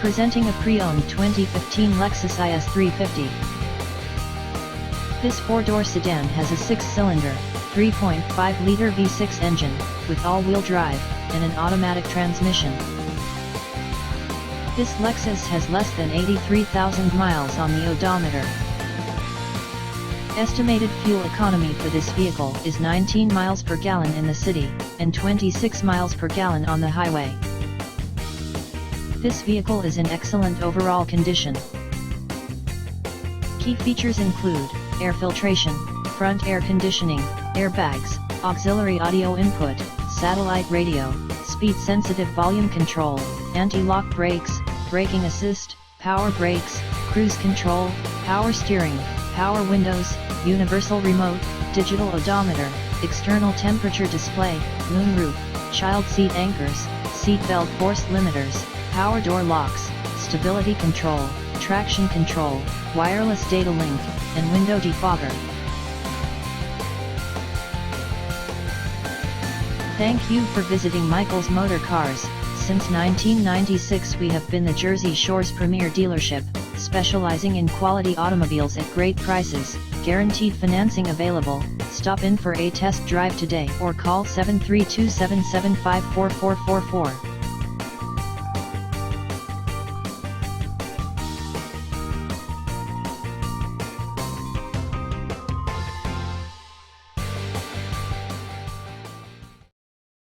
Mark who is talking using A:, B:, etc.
A: Presenting a pre-owned 2015 Lexus IS350. This four-door sedan has a six-cylinder, 3.5-liter V6 engine, with all-wheel drive, and an automatic transmission. This Lexus has less than 83,000 miles on the odometer. Estimated fuel economy for this vehicle is 19 miles per gallon in the city, and 26 miles per gallon on the highway. This vehicle is in excellent overall condition. Key features include air filtration, front air conditioning, airbags, auxiliary audio input, satellite radio, speed-sensitive volume control, anti-lock brakes, braking assist, power brakes, cruise control, power steering, power windows, universal remote, digital odometer, external temperature display, moonroof, child seat anchors, seat belt force limiters, power door locks, stability control, traction control, wireless data link, and window defogger. Thank you for visiting Michael's Motorcars. Since 1996 we have been the Jersey Shore's premier dealership, specializing in quality automobiles at great prices, guaranteed financing available. Stop in for a test drive today or call 732-775-4444.